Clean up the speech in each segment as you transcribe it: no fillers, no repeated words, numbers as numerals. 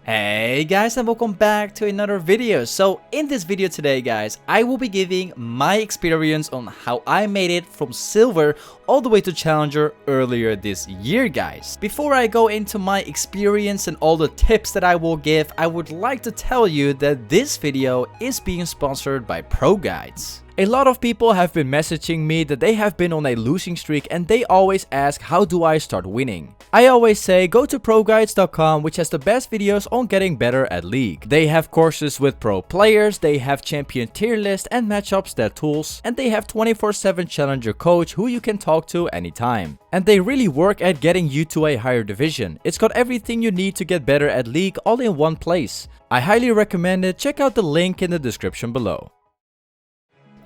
Hey guys, and welcome back to another video. So in this video today guys, I will be giving my experience on how I made it from silver all the way to challenger earlier this year guys. Before I go into my experience and all the tips that I will give, I would like to tell you that this video is being sponsored by Pro Guides. A lot of people have been messaging me that they have been on a losing streak and they always ask, how do I start winning? I always say go to proguides.com, which has the best videos on getting better at League. They have courses with pro players, they have champion tier list and matchup stat tools, and they have 24/7 challenger coach who you can talk to anytime. And they really work at getting you to a higher division. It's got everything you need to get better at League all in one place. I highly recommend it. Check out the link in the description below.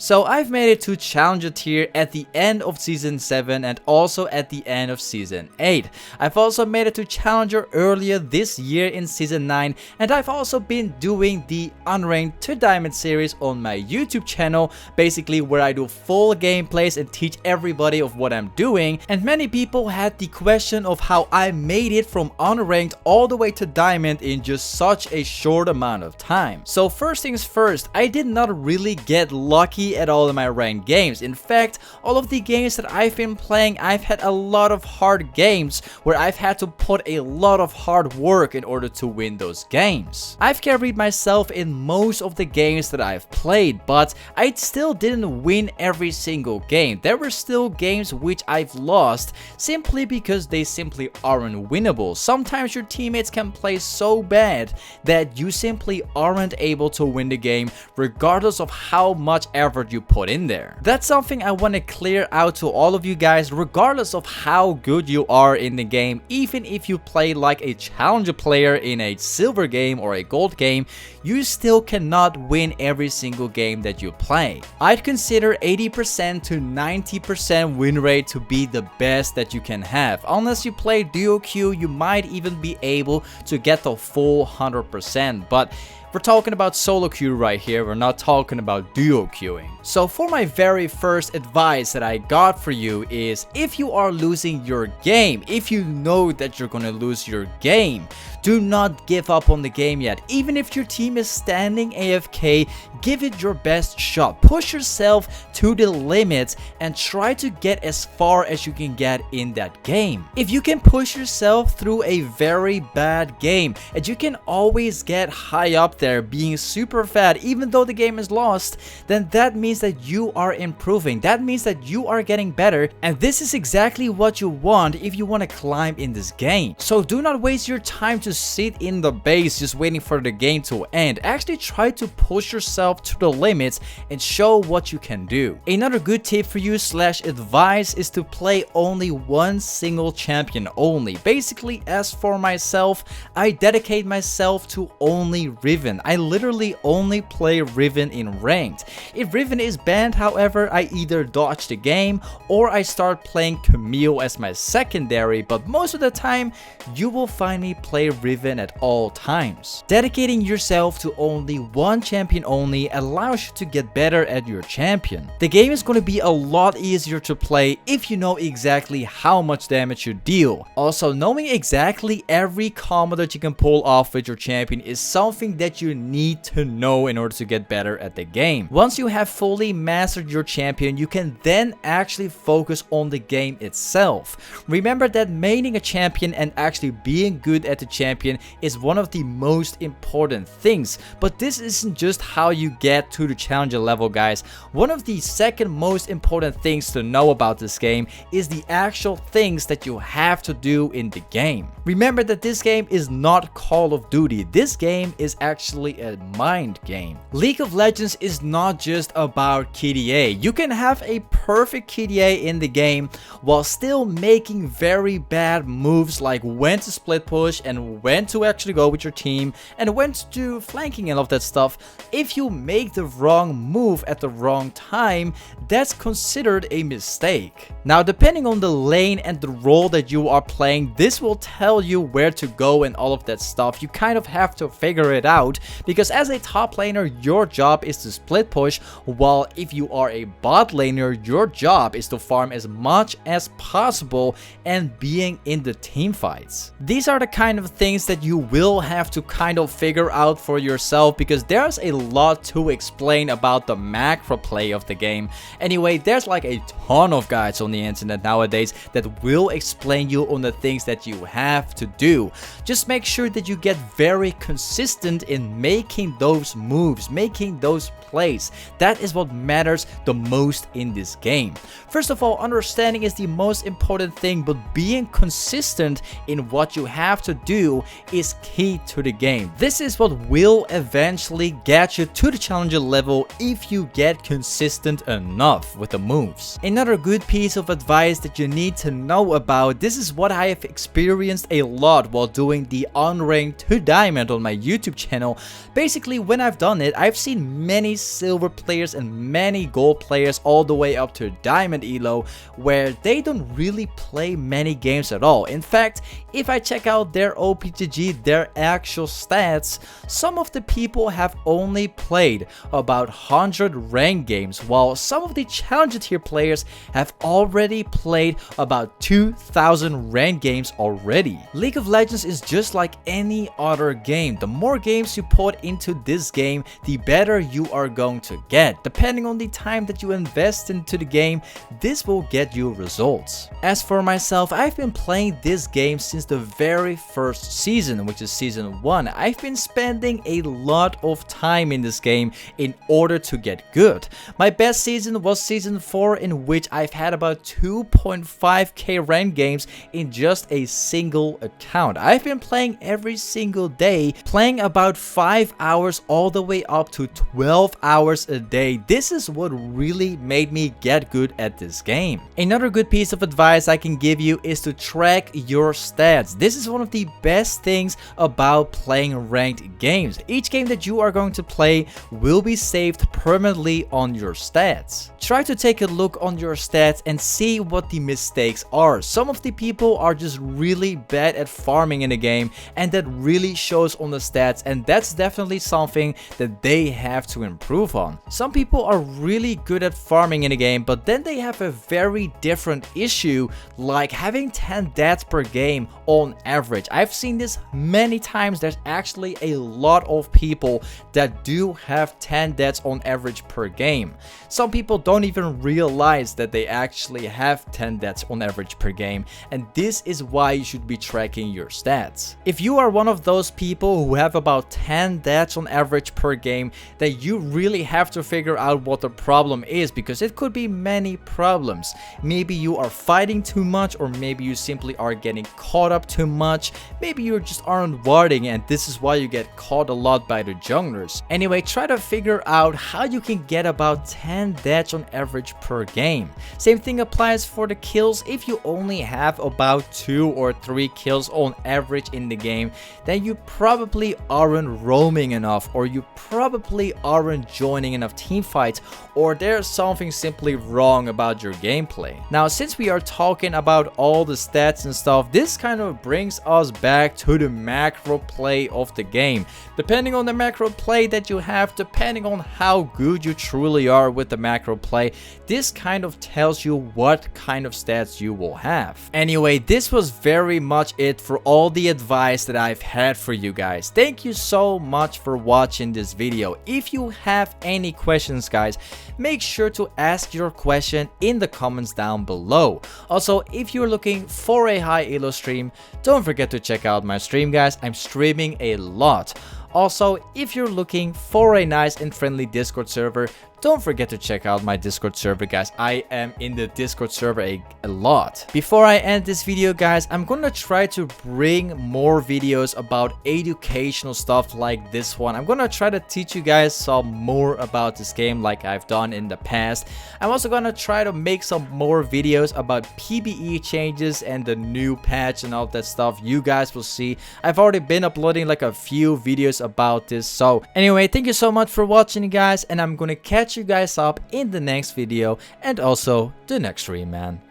So I've made it to Challenger tier at the end of Season 7 and also at the end of Season 8. I've also made it to Challenger earlier this year in Season 9, and I've also been doing the Unranked to Diamond series on my YouTube channel, basically where I do full gameplays and teach everybody of what I'm doing. And many people had the question of how I made it from Unranked all the way to Diamond in just such a short amount of time. So first things first, I did not really get lucky at all in my ranked games. In fact, all of the games that I've been playing, I've had a lot of hard games where I've had to put a lot of hard work in order to win those games. I've carried myself in most of the games that I've played, but I still didn't win every single game. There were still games which I've lost simply because they simply aren't winnable. Sometimes your teammates can play so bad that you simply aren't able to win the game regardless of how much effort you put in there. That's something I want to clear out to all of you guys. Regardless of how good you are in the game, even if you play like a challenger player in a silver game or a gold game, you still cannot win every single game that you play. I'd consider 80% to 90% win rate to be the best that you can have. Unless you play duo queue, you might even be able to get the full 100%, but we're talking about solo queue right here, we're not talking about duo queuing. So for my very first advice that I got for you is, if you are losing your game, if you know that you're gonna lose your game, do not give up on the game yet. Even if your team is standing AFK, give it your best shot. Push yourself to the limits and try to get as far as you can get in that game. If you can push yourself through a very bad game and you can always get high up there being super fat even though the game is lost, then that means that you are improving. That means that you are getting better, and this is exactly what you want if you want to climb in this game. So do not waste your time to sit in the base just waiting for the game to end. Actually try to push yourself to the limits and show what you can do. Another good tip for you / advice is to play only one single champion only. Basically, as for myself, I dedicate myself to only Riven. I literally only play Riven in ranked. If Riven is banned, however, I either dodge the game or I start playing Camille as my secondary, but most of the time you will find me play Riven at all times. Dedicating yourself to only one champion only allows you to get better at your champion. The game is going to be a lot easier to play if you know exactly how much damage you deal. Also, knowing exactly every combo that you can pull off with your champion is something that you need to know in order to get better at the game. Once you have fully mastered your champion, you can then actually focus on the game itself. Remember that maining a champion and actually being good at the champion is one of the most important things, but this isn't just how you get to the challenger level, guys. One of the second most important things to know about this game is the actual things that you have to do in the game. Remember that this game is not Call of Duty. This game is actually a mind game. League of Legends is not just about KDA. You can have a perfect KDA in the game while still making very bad moves, like when to split push and when to actually go with your team and when to do flanking and all of that stuff. If you make the wrong move at the wrong time, that's considered a mistake. Now, depending on the lane and the role that you are playing, this will tell you where to go and all of that stuff. You kind of have to figure it out, good, because as a top laner, your job is to split push, while if you are a bot laner, your job is to farm as much as possible and being in the team fights. These are the kind of things that you will have to kind of figure out for yourself, because there's a lot to explain about the macro play of the game. Anyway, there's like a ton of guides on the internet nowadays that will explain you on the things that you have to do. Just make sure that you get very consistent in making those moves, making those plays. That is what matters the most in this game. First of all, understanding is the most important thing, but being consistent in what you have to do is key to the game. This is what will eventually get you to the challenger level if you get consistent enough with the moves. Another good piece of advice that you need to know about, this is what I have experienced a lot while doing the unranked to diamond on my YouTube channel. Basically, when I've done it, I've seen many silver players and many gold players all the way up to diamond elo where they don't really play many games at all. In fact, if I check out their OPGG, their actual stats, some of the people have only played about 100 ranked games, while some of the challenger tier players have already played about 2000 ranked games already. League of Legends is just like any other game. The more games you put into this game, the better you are going to get. Depending on the time that you invest into the game, this will get you results. As for myself, I've been playing this game since the very first season, which is season 1. I've been spending a lot of time in this game in order to get good. My best season was season 4, in which I've had about 2.5k ranked games in just a single account. I've been playing every single day, playing about 5 hours all the way up to 12 hours a day. This is what really made me get good at this game. Another good piece of advice I can give you is to track your stats. This is one of the best things about playing ranked games. Each game that you are going to play will be saved permanently on your stats. Try to take a look on your stats and see what the mistakes are. Some of the people are just really bad at farming in the game, and that really shows on the stats, and that's definitely something that they have to improve on. Some people are really good at farming in the game, but then they have a very different issue, like having 10 deaths per game on average. I've seen this many times. There's actually a lot of people that do have 10 deaths on average per game. Some people don't even realize that they actually have 10 deaths on average per game, and this is why you should be tracking your stats. If you are one of those people who have about 10 deaths on average per game, then you really have to figure out what the problem is, because it could be many problems. Maybe you are fighting too much, or maybe you simply are getting caught up too much. Maybe you just aren't warding, and this is why you get caught a lot by the junglers. Anyway, try to figure out how you can get about 10 deaths on average per game. Same thing applies for the kills. If you only have about 2 or 3 kills on average in the game, then you probably aren't roaming enough, or you probably aren't joining enough team fights, or there's something simply wrong about your gameplay. Now, since we are talking about all the stats and stuff, this kind of brings us back to the macro play of the game. Depending on the macro play that you have, depending on how good you truly are with the macro play, this kind of tells you what kind of stats you will have. Anyway, this was very much it for all the advice that I've had for you guys. Thank you so much for watching this video. If you have any questions, guys, make sure to ask your question in the comments down below. Also, if you're looking for a high elo stream, don't forget to check out my stream, guys. I'm streaming a lot. Also, if you're looking for a nice and friendly Discord server, don't forget to check out my Discord server, guys. I am in the Discord server a lot. Before I end this video, guys, I'm gonna try to bring more videos about educational stuff like this one. I'm gonna try to teach you guys some more about this game like I've done in the past. I'm also gonna try to make some more videos about PvE changes and the new patch and all that stuff. You guys will see. I've already been uploading like a few videos about this. So anyway, thank you so much for watching, guys, and I'm gonna catch you guys up in the next video and also the next stream, man.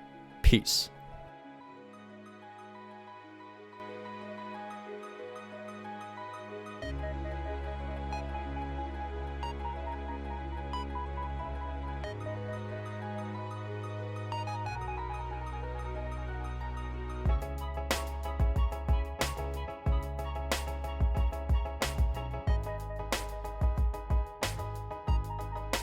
Peace.